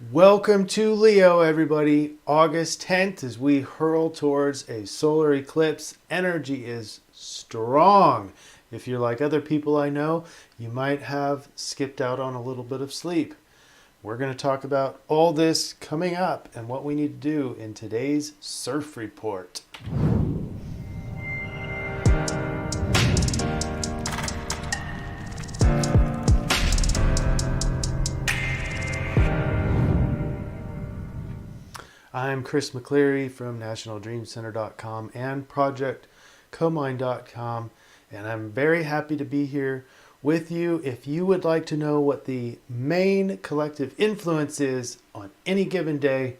Welcome to Leo, everybody. August 10th, as we hurl towards a solar eclipse, energy is strong. If you're like other people I know, you might have skipped out on a little bit of sleep. We're going to talk about all this coming up and what we need to do in today's CIRF report. I'm Chris McCleary from NationalDreamCenter.com and ProjectComind.com, and I'm very happy to be here with you. If you would like to know what the main collective influence is on any given day,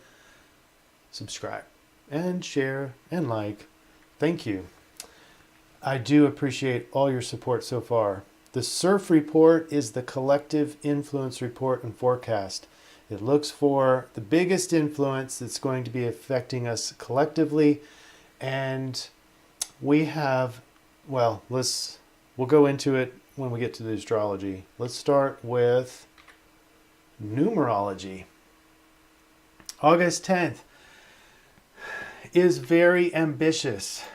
subscribe and share and like. Thank you. I do appreciate all your support so far. The CIRF report is the collective influence report and forecast. It looks for the biggest influence that's going to be affecting us collectively. And we have, we'll go into it when we get to the astrology. Let's start with numerology. August 10th is very ambitious.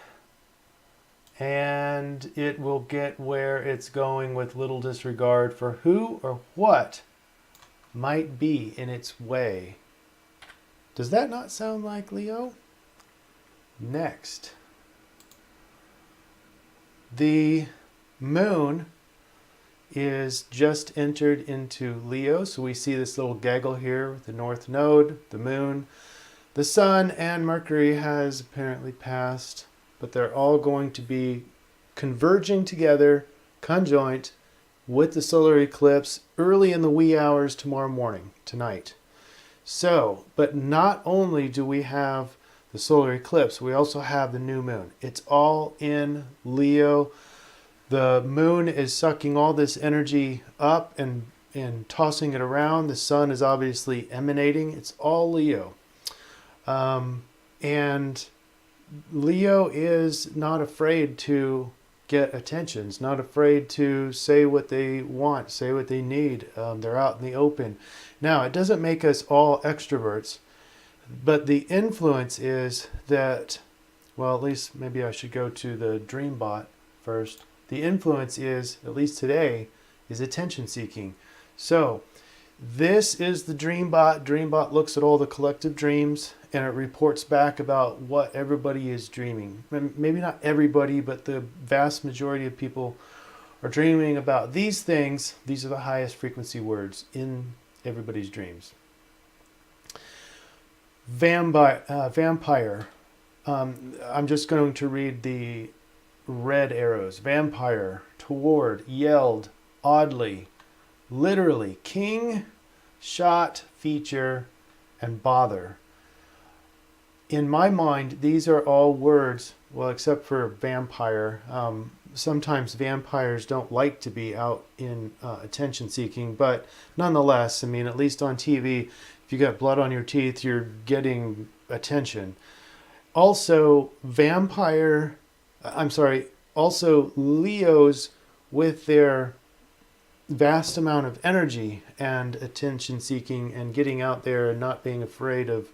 And it will get where it's going with little disregard for who or what might be in its way. Does that not sound like Leo? Next, the moon is just entered into Leo. So we see this little gaggle here with the north node, the moon, the sun, and Mercury has apparently passed, but they're all going to be converging together, conjoint, with the solar eclipse early in the wee hours tomorrow morning, tonight. So, but not only do we have the solar eclipse, we also have the new moon. It's all in Leo. The moon is sucking all this energy up and tossing it around. The sun is obviously emanating. It's all Leo. And Leo is not afraid to get attention. It's not afraid to say what they want, say what they need. They're out in the open. Now, it doesn't make us all extroverts, but the influence is that, well, at least maybe I should go to the Dreambot first. The influence is, at least today, is attention seeking. So this is the Dreambot. Dreambot looks at all the collective dreams and it reports back about what everybody is dreaming. Maybe not everybody, but the vast majority of people are dreaming about these things. These are the highest frequency words in everybody's dreams. Vampire. I'm just going to read the red arrows. Vampire, toward, yelled, oddly, literally, king, shot, feature, and bother. In my mind, these are all words, well, except for vampire. Sometimes vampires don't like to be out in attention seeking, but nonetheless, I mean, at least on TV, if you got blood on your teeth, you're getting attention. Also, also Leos with their vast amount of energy and attention seeking and getting out there and not being afraid of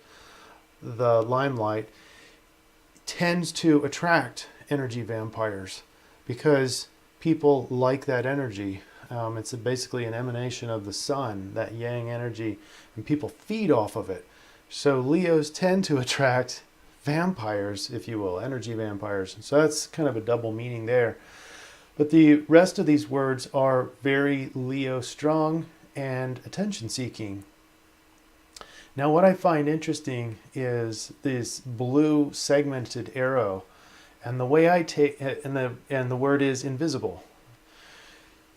the limelight tends to attract energy vampires because people like that energy. It's basically an emanation of the sun, that yang energy, and people feed off of it. So Leos tend to attract vampires, if you will, energy vampires. So that's kind of a double meaning there. But the rest of these words are very Leo strong and attention seeking. Now what I find interesting is this blue segmented arrow, and the way I take and the word is invisible.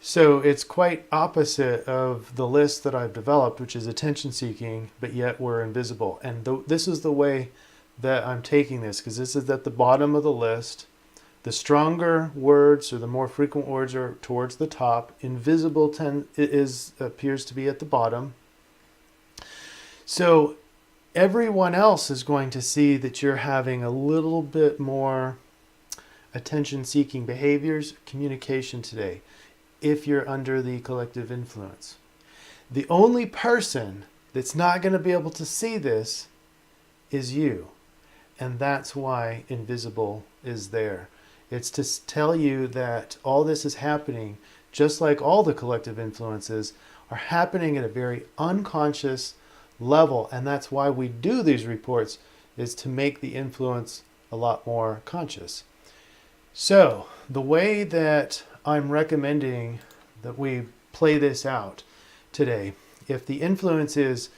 So it's quite opposite of the list that I've developed, which is attention seeking, but yet we're invisible. And this is the way that I'm taking this, because this is at the bottom of the list. The stronger words or the more frequent words are towards the top. Invisible appears to be at the bottom. So everyone else is going to see that you're having a little bit more attention-seeking behaviors, communication today, if you're under the collective influence. The only person that's not going to be able to see this is you. And that's why invisible is there. It's to tell you that all this is happening, just like all the collective influences, are happening at a very unconscious level. And that's why we do these reports, is to make the influence a lot more conscious. So the way that I'm recommending that we play this out today, if the influence is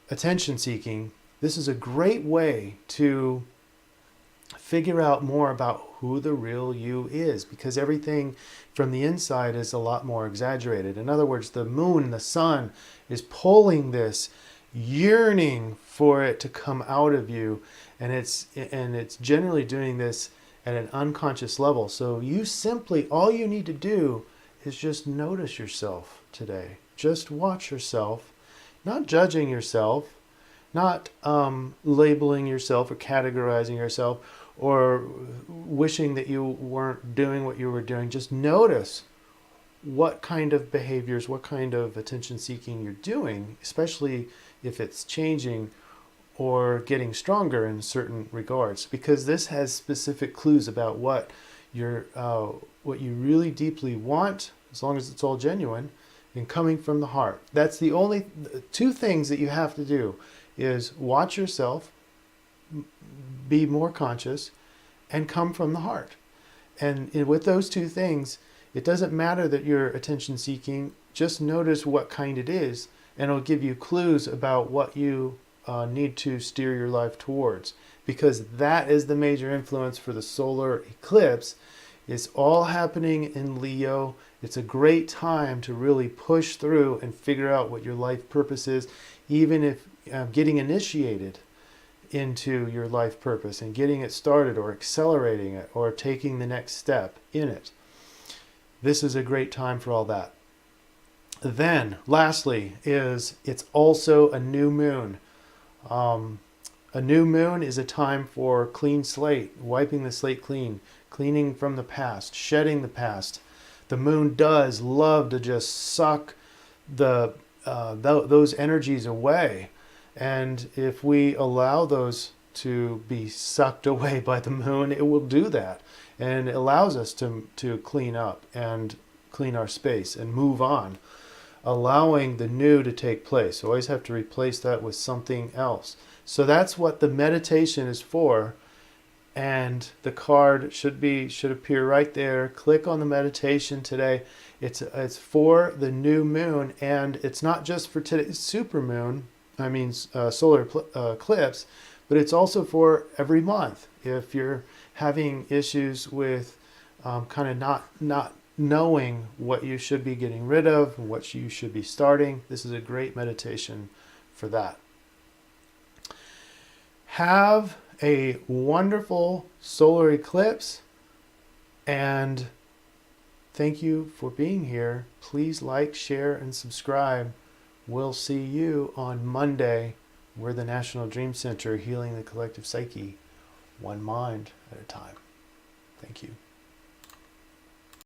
attention seeking, this is a great way to figure out more about who the real you is, because everything from the inside is a lot more exaggerated. In other words, the moon, the sun, is pulling this, yearning for it to come out of you, and it's generally doing this at an unconscious level. So you simply, all you need to do is just notice yourself today. Just watch yourself, not judging yourself, not labeling yourself or categorizing yourself or wishing that you weren't doing what you were doing. Just notice what kind of behaviors, what kind of attention seeking you're doing, especially if it's changing or getting stronger in certain regards, because this has specific clues about what what you really deeply want, as long as it's all genuine and coming from the heart. That's the only two things that you have to do, is watch yourself, be more conscious, and come from the heart. And with those two things, it doesn't matter that you're attention seeking. Just notice what kind it is, and it'll give you clues about what you need to steer your life towards, because that is the major influence for the solar eclipse. It's all happening in Leo. It's a great time to really push through and figure out what your life purpose is, even if getting initiated into your life purpose and getting it started or accelerating it or taking the next step in it. This is a great time for all that. Then, lastly, it's also a new moon. A new moon is a time for clean slate, wiping the slate clean, cleaning from the past, shedding the past. The moon does love to just suck those energies away. And if we allow those to be sucked away by the moon, it will do that. And it allows us to clean up and clean our space and move on, allowing the new to take place. Always have to replace that with something else. So that's what the meditation is for. And the card should appear right there. Click on the meditation today. It's for the new moon, and it's not just for today's solar eclipse, but it's also for every month. If you're having issues with kind of not knowing what you should be getting rid of, what you should be starting, this is a great meditation for that. Have a wonderful solar eclipse, and thank you for being here. Please like, share, and subscribe. We'll see you on Monday. We're the National Dream Center, healing the collective psyche, one mind at a time. Thank you.